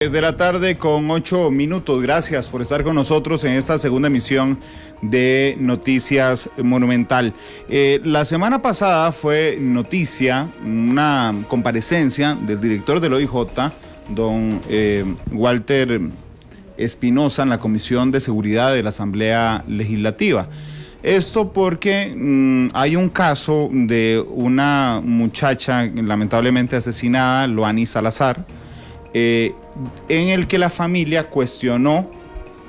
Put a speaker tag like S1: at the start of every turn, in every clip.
S1: De la tarde con 8 minutos. Gracias por estar con nosotros en esta segunda emisión de Noticias Monumental. La semana pasada fue noticia una comparecencia del director del OIJ, don Walter Espinosa, en la Comisión de Seguridad de la Asamblea Legislativa. Esto porque hay un caso de una muchacha lamentablemente asesinada, Loani Salazar, en el que la familia cuestionó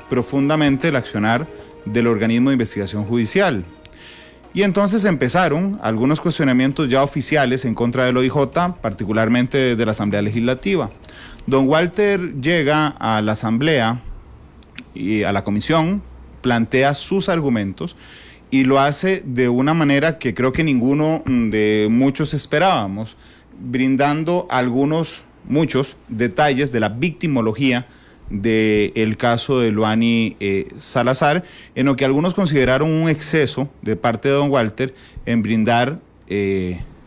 S1: profundamente el accionar del organismo de investigación judicial. Y entonces empezaron algunos cuestionamientos ya oficiales en contra del OIJ, particularmente de la Asamblea Legislativa. Don Walter llega a la Asamblea y a la comisión, plantea sus argumentos y lo hace de una manera que creo que ninguno de muchos esperábamos, brindando muchos detalles de la victimología del caso de Loani Salazar, en lo que algunos consideraron un exceso de parte de don Walter en brindar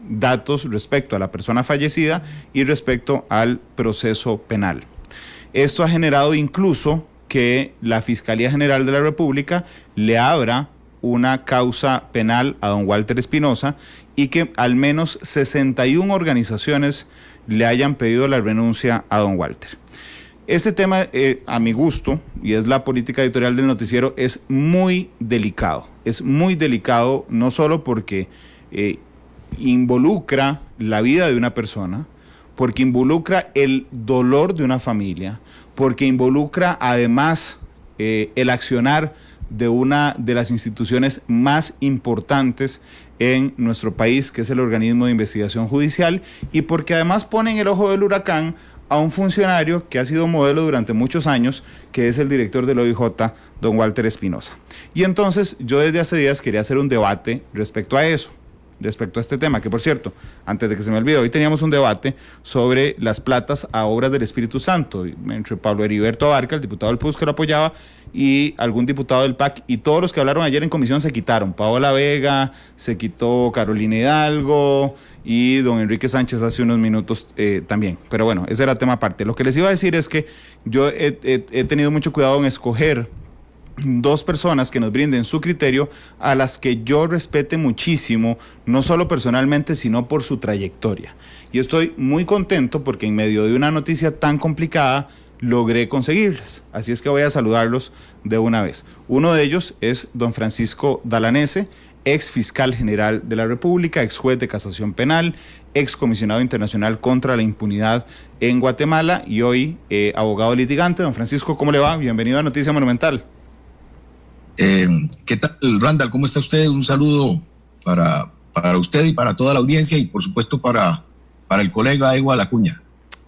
S1: datos respecto a la persona fallecida y respecto al proceso penal. Esto ha generado incluso que la Fiscalía General de la República le abra una causa penal a don Walter Espinosa y que al menos 61 organizaciones le hayan pedido la renuncia a don Walter. Este tema, a mi gusto, y es la política editorial del noticiero, es muy delicado. Es muy delicado no solo porque involucra la vida de una persona, porque involucra el dolor de una familia, porque involucra además el accionar de una de las instituciones más importantes en nuestro país, que es el organismo de investigación judicial, y porque además pone en el ojo del huracán a un funcionario que ha sido modelo durante muchos años, que es el director del OIJ, don Walter Espinosa. Y entonces yo desde hace días quería hacer un debate respecto a eso, respecto a este tema, que por cierto, antes de que se me olvide, hoy teníamos un debate sobre las platas a obras del Espíritu Santo, entre Pablo Heriberto Abarca, el diputado del PUS que lo apoyaba, y algún diputado del PAC, y todos los que hablaron ayer en comisión se quitaron. Paola Vega, se quitó Carolina Hidalgo, y don Enrique Sánchez hace unos minutos también. Pero bueno, ese era tema aparte. Lo que les iba a decir es que yo he tenido mucho cuidado en escoger dos personas que nos brinden su criterio, a las que yo respete muchísimo, no solo personalmente, sino por su trayectoria. Y estoy muy contento porque en medio de una noticia tan complicada logré conseguirlas. Así es que voy a saludarlos de una vez. Uno de ellos es don Francisco Dalanese, ex fiscal general de la República, ex juez de casación penal, ex comisionado internacional contra la impunidad en Guatemala y hoy abogado litigante. Don Francisco, ¿cómo le va? Bienvenido a Noticia Monumental.
S2: ¿Qué tal, Randall? ¿Cómo está usted? Un saludo para usted y para toda la audiencia y por supuesto para el colega Ewald Acuña.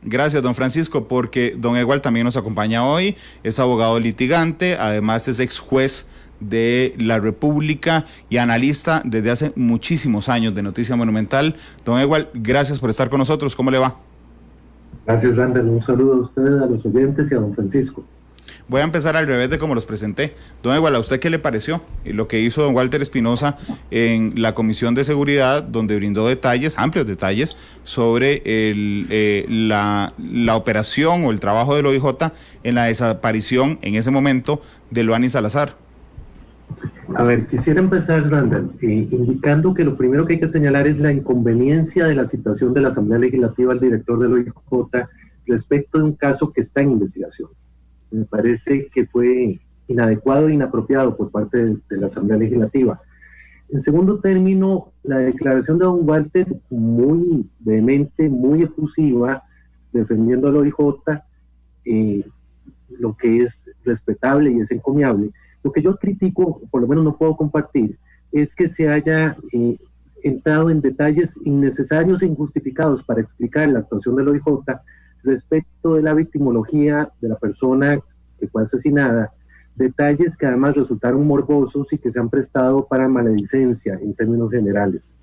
S1: Gracias, don Francisco, porque don Ewald también nos acompaña hoy, es abogado litigante, además es ex juez de la República y analista desde hace muchísimos años de Noticia Monumental. Don Ewald, gracias por estar con nosotros, ¿cómo le va?
S3: Gracias, Randall, un saludo a ustedes, a los oyentes y a don Francisco.
S1: Voy a empezar al revés de como los presenté. Don Ewald, ¿a usted qué le pareció lo que hizo don Walter Espinosa en la Comisión de Seguridad, donde brindó detalles, amplios detalles, sobre la operación o el trabajo del OIJ en la desaparición, en ese momento, de Loani Salazar?
S3: A ver, quisiera empezar, Randall, indicando que lo primero que hay que señalar es la inconveniencia de la citación de la Asamblea Legislativa al director del OIJ respecto de un caso que está en investigación. Me parece que fue inadecuado e inapropiado por parte de la Asamblea Legislativa. En segundo término, la declaración de don Walter, muy vehemente, muy efusiva, defendiendo al OIJ, lo que es respetable y es encomiable. Lo que yo critico, por lo menos no puedo compartir, es que se haya entrado en detalles innecesarios e injustificados para explicar la actuación del OIJ respecto de la victimología de la persona que fue asesinada, detalles que además resultaron morbosos y que se han prestado para maledicencia en términos generales.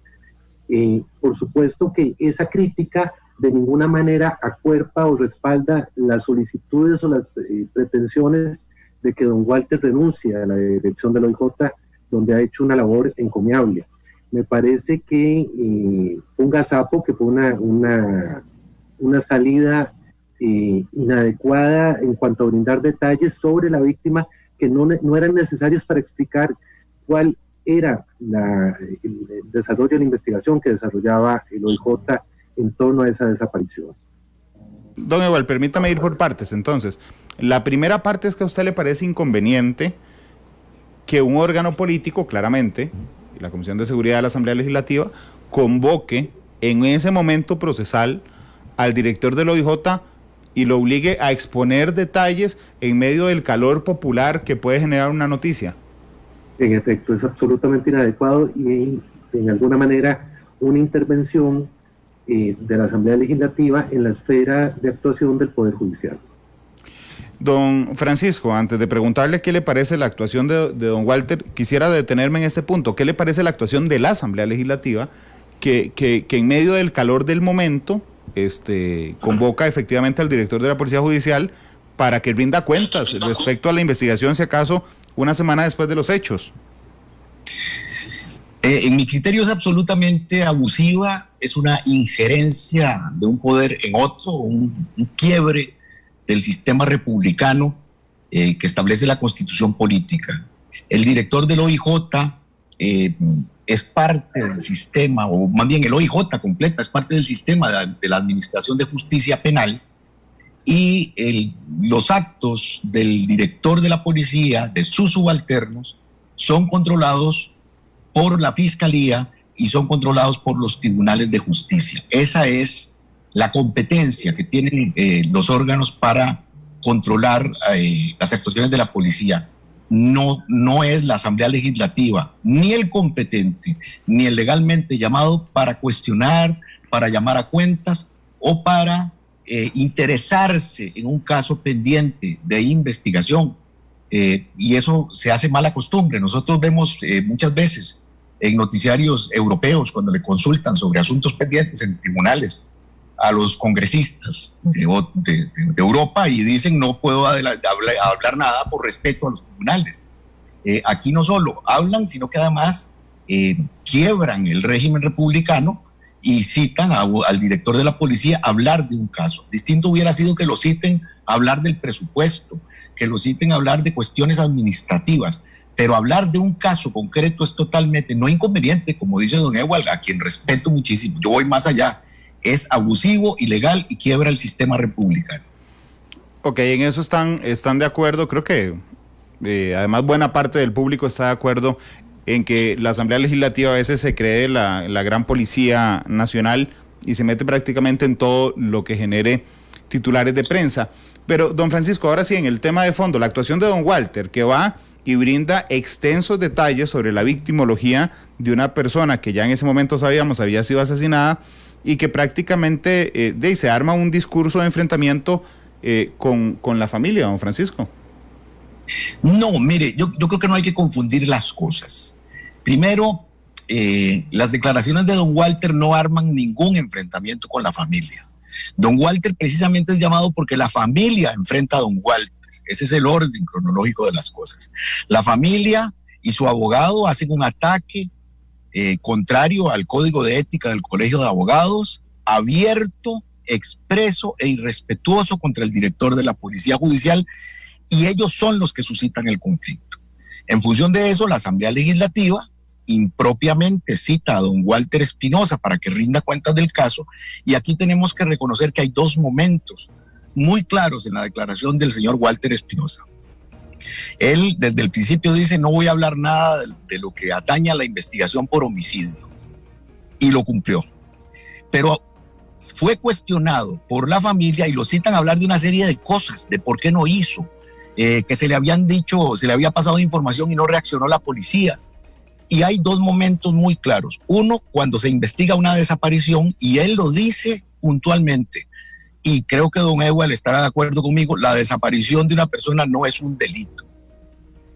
S3: Por supuesto que esa crítica de ninguna manera acuerpa o respalda las solicitudes o las pretensiones de que don Walter renuncie a la dirección del OIJ, donde ha hecho una labor encomiable. Me parece que un gazapo, que fue una salida inadecuada en cuanto a brindar detalles sobre la víctima que no eran necesarios para explicar cuál era el desarrollo de la investigación que desarrollaba el OIJ en torno a esa desaparición.
S1: Don Ewald, permítame ir por partes. Entonces, la primera parte es que a usted le parece inconveniente que un órgano político, claramente, la Comisión de Seguridad de la Asamblea Legislativa, convoque en ese momento procesal al director del OIJ y lo obligue a exponer detalles en medio del calor popular que puede generar una noticia.
S3: En efecto, es absolutamente inadecuado y en alguna manera una intervención de la Asamblea Legislativa en la esfera de actuación del Poder Judicial.
S1: Don Francisco, antes de preguntarle qué le parece la actuación de don Walter, quisiera detenerme en este punto. ¿Qué le parece la actuación de la Asamblea Legislativa que en medio del calor del momento convoca efectivamente al director de la Policía Judicial para que rinda cuentas respecto a la investigación, si acaso una semana después de los hechos?
S2: En mi criterio es absolutamente abusiva, es una injerencia de un poder en otro, un quiebre del sistema republicano que establece la Constitución política. El director del OIJ es parte del sistema, o más bien el OIJ completa, es parte del sistema de la Administración de Justicia Penal, y los actos del director de la policía, de sus subalternos, son controlados por la Fiscalía y son controlados por los tribunales de justicia. Esa es la competencia que tienen los órganos para controlar las actuaciones de la policía. No es la Asamblea Legislativa, ni el competente, ni el legalmente llamado para cuestionar, para llamar a cuentas o para interesarse en un caso pendiente de investigación. Y eso se hace mala costumbre. Nosotros vemos muchas veces en noticiarios europeos, cuando le consultan sobre asuntos pendientes en tribunales a los congresistas de Europa, y dicen no puedo hablar nada por respeto a los tribunales. Aquí no solo hablan, sino que además quiebran el régimen republicano y citan al director de la policía a hablar de un caso. Distinto hubiera sido que lo citen a hablar del presupuesto, que lo citen a hablar de cuestiones administrativas, pero hablar de un caso concreto es totalmente no inconveniente, como dice don Ewald, a quien respeto muchísimo. Yo voy más allá, es abusivo, ilegal y quiebra el sistema republicano.
S1: Ok, en eso están de acuerdo. Creo que además buena parte del público está de acuerdo en que la Asamblea Legislativa a veces se cree la gran policía nacional y se mete prácticamente en todo lo que genere titulares de prensa. Pero, don Francisco, ahora sí, en el tema de fondo, la actuación de don Walter, que va y brinda extensos detalles sobre la victimología de una persona que ya en ese momento sabíamos había sido asesinada y que prácticamente se arma un discurso de enfrentamiento con la familia, don Francisco.
S2: No, mire, yo creo que no hay que confundir las cosas. Primero, las declaraciones de don Walter no arman ningún enfrentamiento con la familia. Don Walter precisamente es llamado porque la familia enfrenta a don Walter. Ese es el orden cronológico de las cosas. La familia y su abogado hacen un ataque contrario al código de ética del Colegio de Abogados, abierto, expreso e irrespetuoso contra el director de la Policía Judicial, y ellos son los que suscitan el conflicto. En función de eso, la Asamblea Legislativa impropiamente cita a don Walter Espinosa para que rinda cuentas del caso, y aquí tenemos que reconocer que hay dos momentos muy claros en la declaración del señor Walter Espinosa. Él desde el principio dice: no voy a hablar nada de lo que atañe a la investigación por homicidio, y lo cumplió. Pero fue cuestionado por la familia y lo citan a hablar de una serie de cosas, de por qué no hizo, que se le habían dicho, se le había pasado información y no reaccionó la policía. Y hay dos momentos muy claros. Uno, cuando se investiga una desaparición, y él lo dice puntualmente, y creo que don Ewald estará de acuerdo conmigo: la desaparición de una persona no es un delito.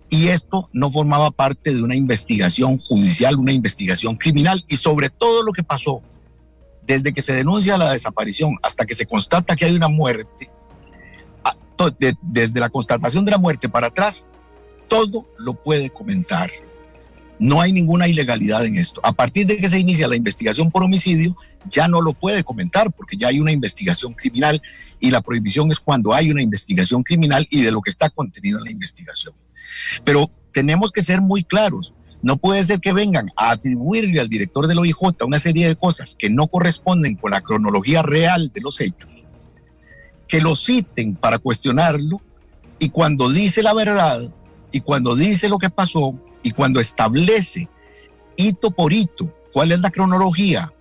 S2: Y esto no formaba parte de una investigación judicial, una investigación criminal, y sobre todo lo que pasó desde que se denuncia la desaparición hasta que se constata que hay una muerte, desde la constatación de la muerte para atrás, todo lo puede comentar No hay ninguna ilegalidad en esto. A partir de que se inicia la investigación por homicidio, ya no lo puede comentar porque ya hay una investigación criminal y la prohibición es cuando hay una investigación criminal y de lo que está contenido en la investigación. Pero tenemos que ser muy claros. No puede ser que vengan a atribuirle al director del OIJ una serie de cosas que no corresponden con la cronología real de los hechos, que lo citen para cuestionarlo y cuando dice la verdad y cuando dice lo que pasó y cuando establece hito por hito cuál es la cronología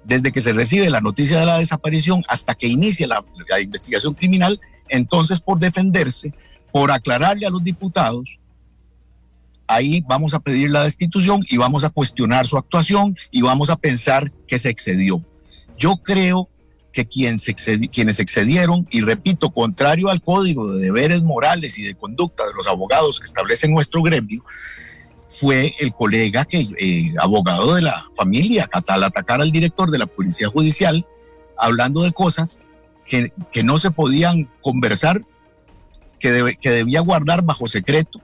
S2: desde que se recibe la noticia de la desaparición hasta que inicia la investigación criminal, entonces por defenderse, por aclararle a los diputados, ahí vamos a pedir la destitución y vamos a cuestionar su actuación y vamos a pensar que se excedió. Yo creo que quienes excedieron, y repito, contrario al código de deberes morales y de conducta de los abogados que establece nuestro gremio, fue el colega abogado de la familia, al atacar al director de la Policía Judicial, hablando de cosas que no se podían conversar, que debía guardar bajo secreto.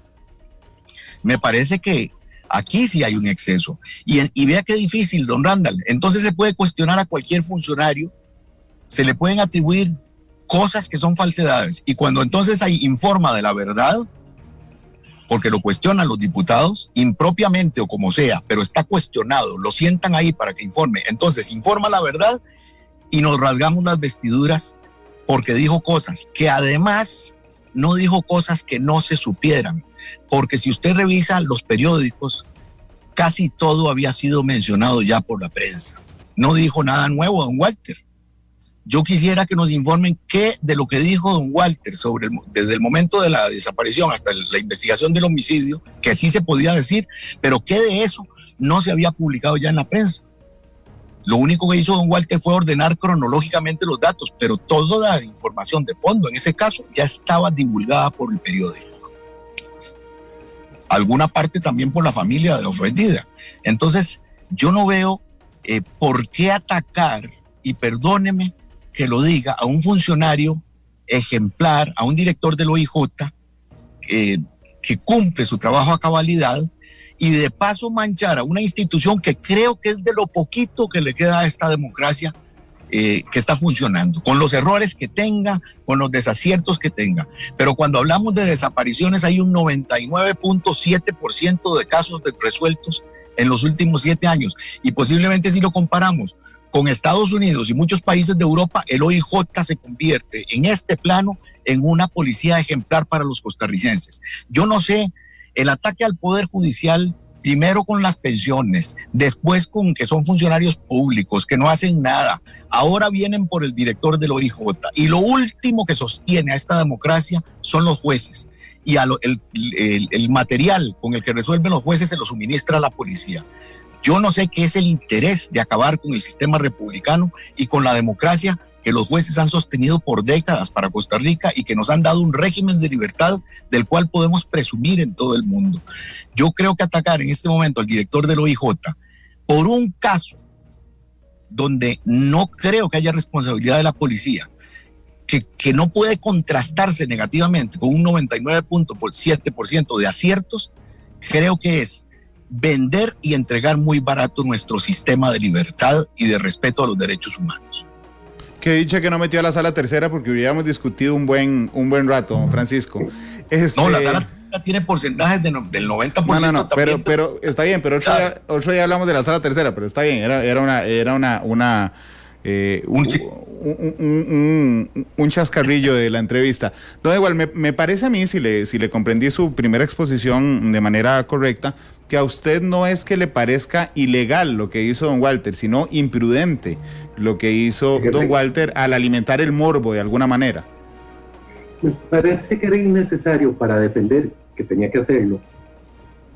S2: Me parece que aquí sí hay un exceso. Y vea qué difícil, don Randall. Entonces se puede cuestionar a cualquier funcionario, se le pueden atribuir cosas que son falsedades. Y cuando entonces informa de la verdad, porque lo cuestionan los diputados, impropiamente o como sea, pero está cuestionado, lo sientan ahí para que informe. Entonces informa la verdad y nos rasgamos las vestiduras porque dijo cosas que además no dijo cosas que no se supieran. Porque si usted revisa los periódicos, casi todo había sido mencionado ya por la prensa. No dijo nada nuevo don Walter. Yo quisiera que nos informen qué de lo que dijo don Walter desde el momento de la desaparición hasta la investigación del homicidio, que sí se podía decir, pero qué de eso no se había publicado ya en la prensa. Lo único que hizo don Walter fue ordenar cronológicamente los datos, pero toda la información de fondo, en ese caso, ya estaba divulgada por el periódico. Alguna parte también por la familia de la ofendida. Entonces, yo no veo por qué atacar, y perdóneme que lo diga, a un funcionario ejemplar, a un director del OIJ que cumple su trabajo a cabalidad y de paso manchar a una institución que creo que es de lo poquito que le queda a esta democracia que está funcionando, con los errores que tenga, con los desaciertos que tenga. Pero cuando hablamos de desapariciones hay un 99.7% de casos resueltos en los últimos 7 años y posiblemente si lo comparamos con Estados Unidos y muchos países de Europa, el OIJ se convierte en este plano en una policía ejemplar para los costarricenses. Yo no sé, el ataque al Poder Judicial, primero con las pensiones, después con que son funcionarios públicos, que no hacen nada, ahora vienen por el director del OIJ. Y lo último que sostiene a esta democracia son los jueces. Y el material con el que resuelven los jueces se lo suministra a la policía. Yo no sé qué es el interés de acabar con el sistema republicano y con la democracia que los jueces han sostenido por décadas para Costa Rica y que nos han dado un régimen de libertad del cual podemos presumir en todo el mundo. Yo creo que atacar en este momento al director del OIJ por un caso donde no creo que haya responsabilidad de la policía, que no puede contrastarse negativamente con un 99.7% de aciertos, creo que es vender y entregar muy barato nuestro sistema de libertad y de respeto a los derechos humanos.
S1: Qué dicha que no metió a la sala tercera porque hubiéramos discutido un buen rato, Francisco.
S2: No, la sala tercera tiene porcentajes del 90%.
S1: No, pero está bien, pero otro día hablamos de la sala tercera, pero está bien, era un chascarrillo de la entrevista. No, igual, me parece a mí, si le comprendí su primera exposición de manera correcta, que a usted no es que le parezca ilegal lo que hizo don Walter, sino imprudente lo que hizo don Walter al alimentar el morbo de alguna manera.
S3: Me parece que era innecesario para defender, que tenía que hacerlo,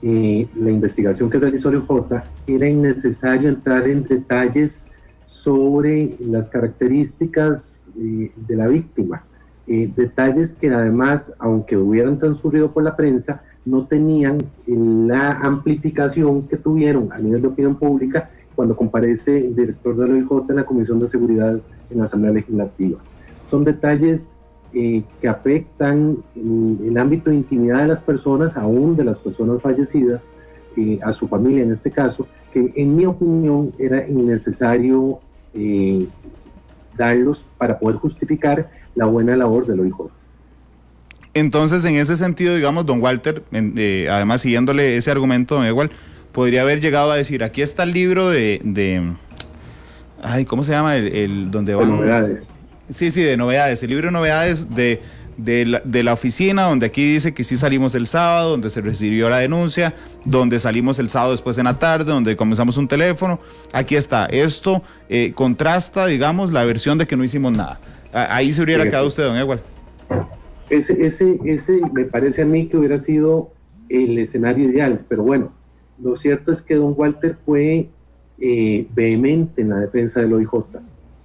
S3: la investigación que realizó el OIJ, era innecesario entrar en detalles sobre las características de la víctima, detalles que además, aunque hubieran transcurrido por la prensa, no tenían la amplificación que tuvieron a nivel de opinión pública cuando comparece el director del OIJ en la Comisión de Seguridad en la Asamblea Legislativa. Son detalles que afectan el ámbito de intimidad de las personas, aún de las personas fallecidas, a su familia en este caso, que en mi opinión era innecesario darlos para poder justificar la buena labor del OIJ.
S1: Entonces, en ese sentido, digamos, don Walter, además siguiéndole ese argumento, don Ewald, podría haber llegado a decir, aquí está el libro ¿cómo se llama? Donde van...
S3: De novedades.
S1: Sí, de novedades, el libro de novedades de la oficina, donde aquí dice que sí salimos el sábado, donde se recibió la denuncia, donde salimos el sábado después en la tarde, donde comenzamos un teléfono. Aquí está, esto contrasta, digamos, la versión de que no hicimos nada. Ahí se hubiera quedado usted, don Ewald.
S3: Ese me parece a mí que hubiera sido el escenario ideal, pero bueno, lo cierto es que don Walter fue vehemente en la defensa del OIJ,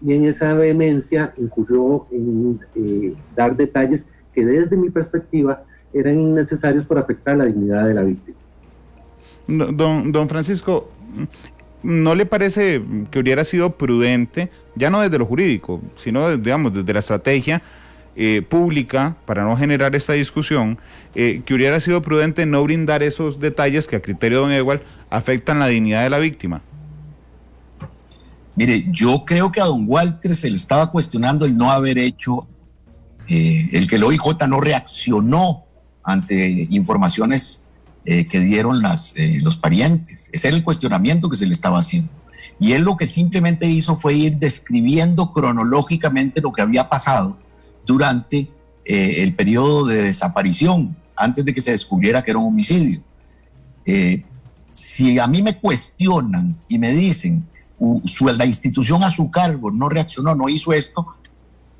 S3: y en esa vehemencia incurrió en dar detalles que desde mi perspectiva eran innecesarios por afectar la dignidad de la víctima.
S1: Don Francisco, ¿no le parece que hubiera sido prudente, ya no desde lo jurídico, sino digamos desde la estrategia pública, para no generar esta discusión, que hubiera sido prudente no brindar esos detalles que a criterio de don Ewald afectan la dignidad de la víctima?
S2: Mire, yo creo que a don Walter se le estaba cuestionando el no haber hecho, el que el OIJ no reaccionó ante informaciones que dieron los parientes. Ese era el cuestionamiento que se le estaba haciendo. Y él lo que simplemente hizo fue ir describiendo cronológicamente lo que había pasado durante el periodo de desaparición, antes de que se descubriera que era un homicidio. Si a mí me cuestionan y me dicen, la institución a su cargo no reaccionó, no hizo esto,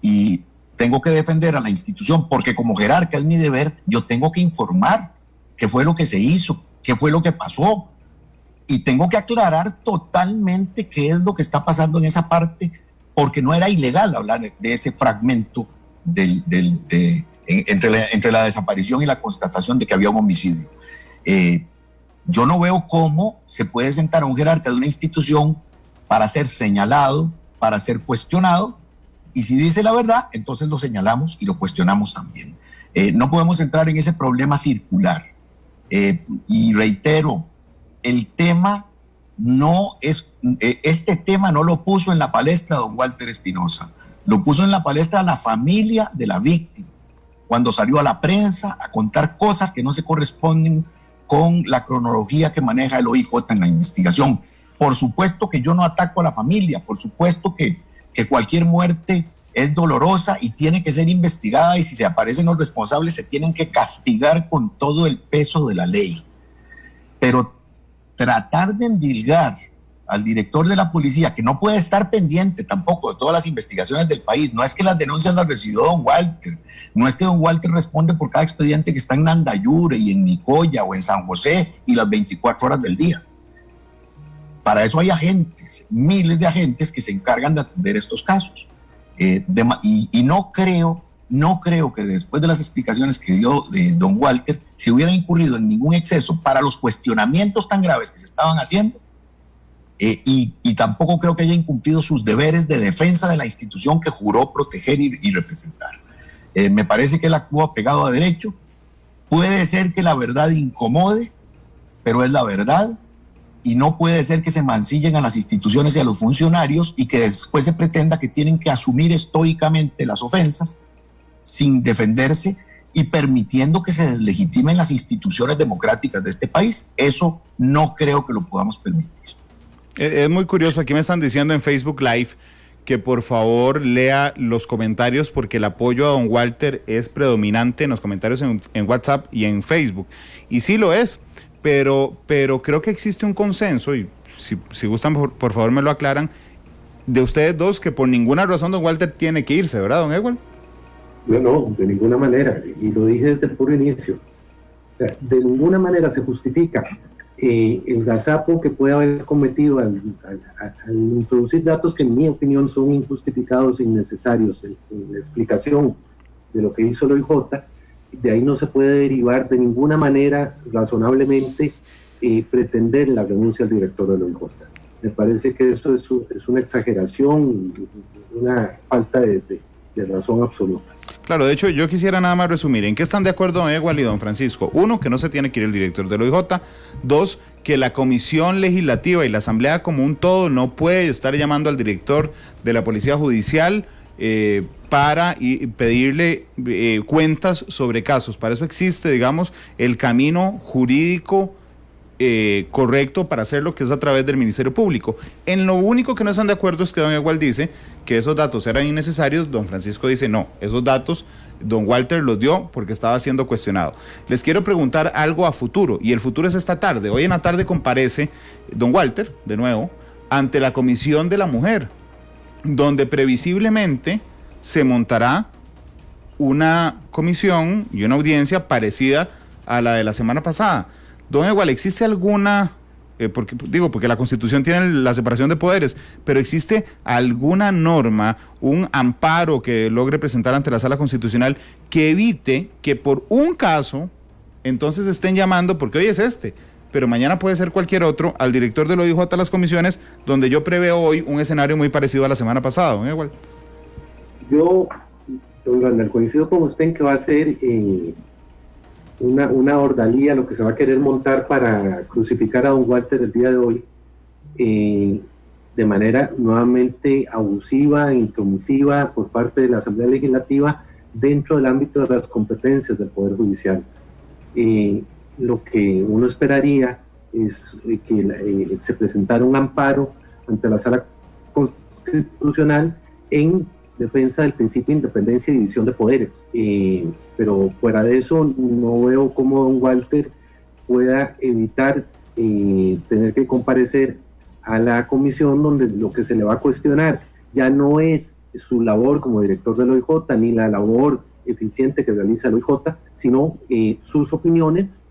S2: y tengo que defender a la institución, porque como jerarca es mi deber, yo tengo que informar qué fue lo que se hizo, qué fue lo que pasó, y tengo que aclarar totalmente qué es lo que está pasando en esa parte, porque no era ilegal hablar de ese fragmento entre la desaparición y la constatación de que había un homicidio. Yo no veo cómo se puede sentar a un jerarca de una institución para ser señalado, para ser cuestionado, y si dice la verdad, entonces lo señalamos y lo cuestionamos también. No podemos entrar en ese problema circular. Y reitero, el tema no es, este tema no lo puso en la palestra don Walter Espinosa, lo puso en la palestra la familia de la víctima, cuando salió a la prensa a contar cosas que no se corresponden con la cronología que maneja el OIJ en la investigación. Por supuesto que yo no ataco a la familia, por supuesto que cualquier muerte es dolorosa y tiene que ser investigada, y si se aparecen los responsables se tienen que castigar con todo el peso de la ley. Pero tratar de endilgar al director de la policía, que no puede estar pendiente tampoco de todas las investigaciones del país, no es que las denuncias las recibió don Walter, no es que don Walter responde por cada expediente que está en Nandayure y en Nicoya o en San José y las 24 horas del día. Para eso hay agentes, miles de agentes que se encargan de atender estos casos. Y no creo que después de las explicaciones que dio don Walter se hubiera incurrido en ningún exceso para los cuestionamientos tan graves que se estaban haciendo, y tampoco creo que haya incumplido sus deberes de defensa de la institución que juró proteger y representar. Me parece que él actuó apegado a derecho. Puede ser que la verdad incomode, pero es la verdad. Y no puede ser que se mancillen a las instituciones y a los funcionarios y que después se pretenda que tienen que asumir estoicamente las ofensas sin defenderse y permitiendo que se deslegitimen las instituciones democráticas de este país. Eso no creo que lo podamos permitir.
S1: Es muy curioso, aquí me están diciendo en Facebook Live que por favor lea los comentarios, porque el apoyo a don Walter es predominante en los comentarios en WhatsApp y en Facebook. Y sí lo es. Pero creo que existe un consenso, y si gustan, por favor me lo aclaran, de ustedes dos, que por ninguna razón don Walter tiene que irse, ¿verdad, don Ewald?
S3: No, de ninguna manera, y lo dije desde el puro inicio. O sea, de ninguna manera se justifica el gazapo que puede haber cometido al introducir datos que en mi opinión son injustificados e innecesarios en la explicación de lo que hizo el OIJ. De ahí no se puede derivar de ninguna manera razonablemente pretender la renuncia al director del OIJ. Me parece que eso es una exageración, una falta de razón absoluta.
S1: Claro, de hecho yo quisiera nada más resumir en qué están de acuerdo don Ewald y don Francisco. 1, que no se tiene que ir el director del OIJ. 2, que la Comisión Legislativa y la Asamblea como un todo no puede estar llamando al director de la Policía Judicial para pedirle cuentas sobre casos. Para eso existe, digamos, el camino jurídico correcto para hacerlo, que es a través del Ministerio Público. En lo único que no están de acuerdo es que don Ewald dice que esos datos eran innecesarios. Don Francisco dice no, esos datos don Walter los dio porque estaba siendo cuestionado. Les quiero preguntar algo a futuro, y el futuro es esta tarde. Hoy en la tarde comparece don Walter, de nuevo, ante la Comisión de la Mujer, donde previsiblemente se montará una comisión y una audiencia parecida a la de la semana pasada. Don Ewald, ¿existe alguna, porque la Constitución tiene la separación de poderes, pero existe alguna norma, un amparo que logre presentar ante la Sala Constitucional que evite que por un caso entonces estén llamando, porque hoy es pero mañana puede ser cualquier otro, al director del OIJ a las comisiones, donde yo preveo hoy un escenario muy parecido a la semana pasada, don Ewald?
S3: Yo, don Randall, coincido con usted en que va a ser una ordalía lo que se va a querer montar para crucificar a don Walter el día de hoy, de manera nuevamente abusiva e intromisiva por parte de la Asamblea Legislativa dentro del ámbito de las competencias del Poder Judicial. Lo que uno esperaría es que se presentara un amparo ante la Sala Constitucional en defensa del principio de independencia y división de poderes, pero fuera de eso no veo cómo don Walter pueda evitar tener que comparecer a la comisión, donde lo que se le va a cuestionar ya no es su labor como director del OIJ ni la labor eficiente que realiza el OIJ, sino sus opiniones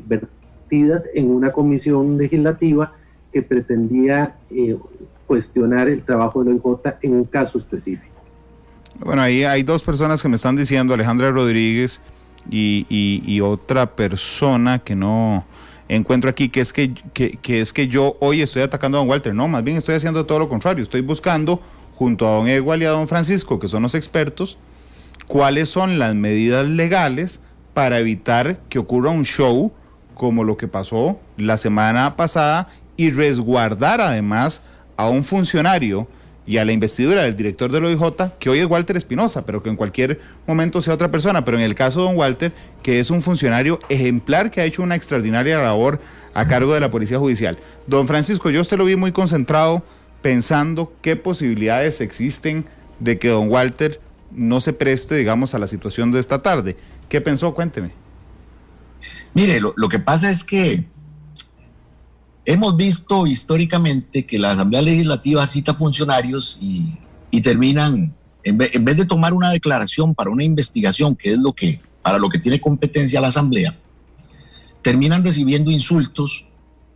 S3: vertidas en una comisión legislativa que pretendía cuestionar el trabajo del OIJ en un caso específico.
S1: Bueno, ahí hay dos personas que me están diciendo, Alejandra Rodríguez y otra persona que no encuentro aquí, que es que yo hoy estoy atacando a don Walter. No, más bien estoy haciendo todo lo contrario. Estoy buscando, junto a don Ewald y a don Francisco, que son los expertos, cuáles son las medidas legales para evitar que ocurra un show como lo que pasó la semana pasada y resguardar además a un funcionario y a la investidura del director del OIJ, que hoy es Walter Espinosa, pero que en cualquier momento sea otra persona. Pero en el caso de don Walter, que es un funcionario ejemplar que ha hecho una extraordinaria labor a cargo de la Policía Judicial. Don Francisco, yo usted lo vi muy concentrado pensando qué posibilidades existen de que don Walter no se preste, digamos, a la situación de esta tarde. ¿Qué pensó? Cuénteme.
S2: Mire, lo que pasa es que hemos visto históricamente que la Asamblea Legislativa cita funcionarios y terminan, en vez de tomar una declaración para una investigación, que es para lo que tiene competencia la Asamblea, terminan recibiendo insultos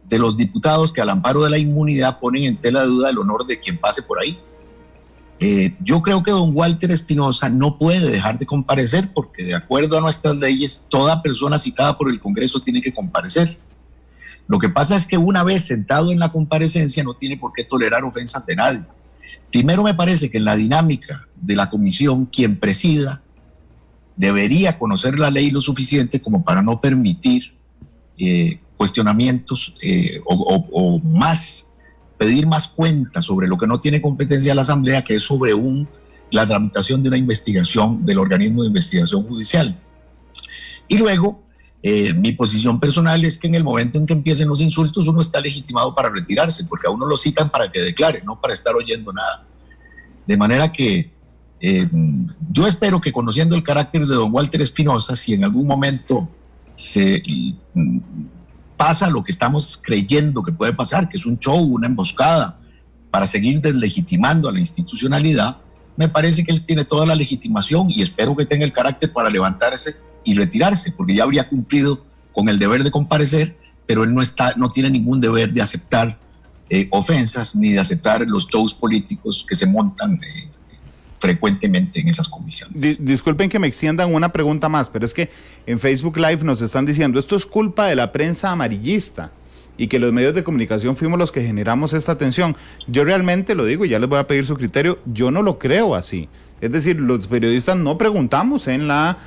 S2: de los diputados que al amparo de la inmunidad ponen en tela de duda el honor de quien pase por ahí. Yo creo que don Walter Espinosa no puede dejar de comparecer porque, de acuerdo a nuestras leyes, toda persona citada por el Congreso tiene que comparecer. Lo que pasa es que una vez sentado en la comparecencia no tiene por qué tolerar ofensas de nadie. Primero, me parece que en la dinámica de la comisión, quien presida debería conocer la ley lo suficiente como para no permitir cuestionamientos o pedir más cuentas sobre lo que no tiene competencia la Asamblea, que es sobre la tramitación de una investigación del organismo de investigación judicial. Y luego, mi posición personal es que en el momento en que empiecen los insultos uno está legitimado para retirarse, porque a uno lo citan para que declare, no para estar oyendo nada. De manera que yo espero que, conociendo el carácter de don Walter Espinosa, si en algún momento se pasa lo que estamos creyendo que puede pasar, que es un show, una emboscada para seguir deslegitimando a la institucionalidad, me parece que él tiene toda la legitimación y espero que tenga el carácter para levantarse y retirarse, porque ya habría cumplido con el deber de comparecer, pero él no tiene ningún deber de aceptar ofensas ni de aceptar los shows políticos que se montan frecuentemente en esas comisiones.
S1: Disculpen que me extiendan una pregunta más, pero es que en Facebook Live nos están diciendo, esto es culpa de la prensa amarillista y que los medios de comunicación fuimos los que generamos esta tensión. Yo realmente lo digo y ya les voy a pedir su criterio, yo no lo creo así. Es decir, los periodistas no preguntamos en la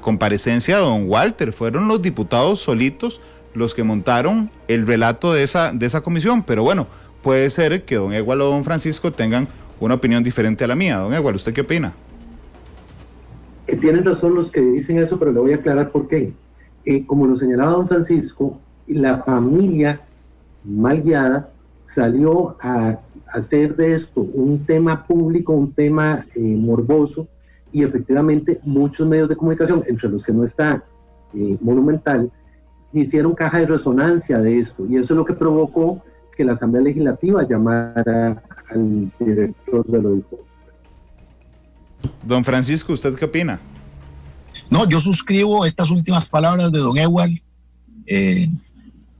S1: comparecencia de don Walter, fueron los diputados solitos los que montaron el relato de esa comisión, pero bueno, puede ser que don Ewald o don Francisco tengan una opinión diferente a la mía. Don Ewald, ¿usted qué opina?
S3: Que tienen razón los que dicen eso, pero le voy a aclarar por qué. Como lo señalaba don Francisco, la familia mal guiada salió a hacer de esto un tema público, un tema morboso, y efectivamente muchos medios de comunicación, entre los que no está Monumental, hicieron caja de resonancia de esto, y eso es lo que provocó que la Asamblea Legislativa llamara al director de lo.
S1: Don Francisco, ¿usted qué opina?
S2: No, yo suscribo estas últimas palabras de don Ewald,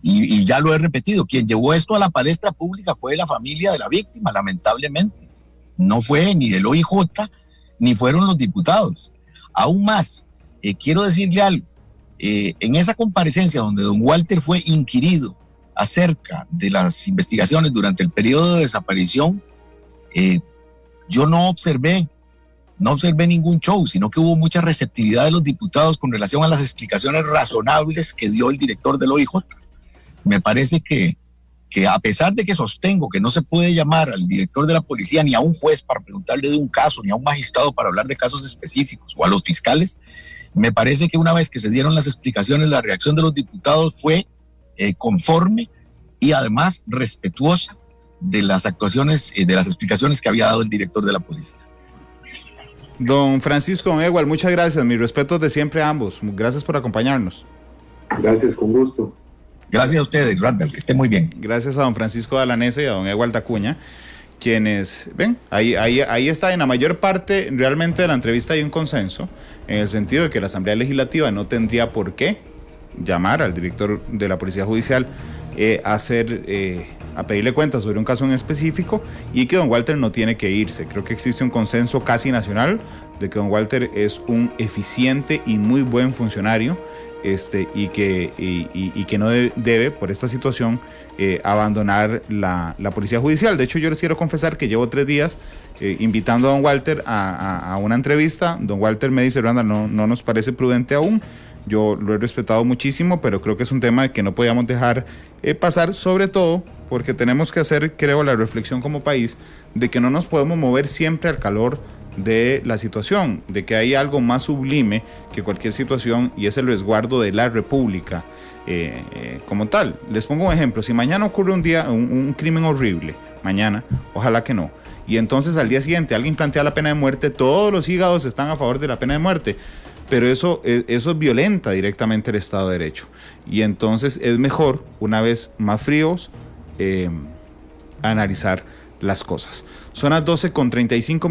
S2: y ya lo he repetido. Quien llevó esto a la palestra pública fue la familia de la víctima, lamentablemente. No fue ni del OIJ, ni fueron los diputados. Aún más, quiero decirle algo. En esa comparecencia donde don Walter fue inquirido acerca de las investigaciones durante el periodo de desaparición, yo no observé ningún show, sino que hubo mucha receptividad de los diputados con relación a las explicaciones razonables que dio el director del OIJ. Me parece que a pesar de que sostengo que no se puede llamar al director de la policía ni a un juez para preguntarle de un caso, ni a un magistrado para hablar de casos específicos, o a los fiscales, me parece que una vez que se dieron las explicaciones, la reacción de los diputados fue conforme y además respetuosa de las actuaciones, de las explicaciones que había dado el director de la policía.
S1: Don Francisco, don Ewald, muchas gracias. Mis respetos de siempre a ambos. Gracias por acompañarnos.
S3: Gracias, con gusto.
S2: Gracias a ustedes, Randall, que esté muy bien.
S1: Gracias a don Francisco Dalanese y a don Ewald Acuña, quienes, ven, ahí está. En la mayor parte realmente de la entrevista hay un consenso, en el sentido de que la Asamblea Legislativa no tendría por qué llamar al director de la Policía Judicial a pedirle cuentas sobre un caso en específico, y que don Walter no tiene que irse. Creo que existe un consenso casi nacional de que don Walter es un eficiente y muy buen funcionario, y que no debe, por esta situación, abandonar la Policía Judicial. De hecho, yo les quiero confesar que llevo 3 días invitando a don Walter a una entrevista. Don Walter me dice: Randall, no nos parece prudente aún. Yo lo he respetado muchísimo, pero creo que es un tema que no podíamos dejar pasar, sobre todo porque tenemos que hacer, creo, la reflexión como país de que no nos podemos mover siempre al calor de la situación, de que hay algo más sublime que cualquier situación, y es el resguardo de la República como tal. Les pongo un ejemplo: si mañana ocurre un crimen horrible, mañana, ojalá que no, y entonces al día siguiente alguien plantea la pena de muerte, todos los hígados están a favor de la pena de muerte, pero eso violenta directamente el Estado de Derecho, y entonces es mejor, una vez más fríos, analizar las cosas. Son las 12:35 minutos.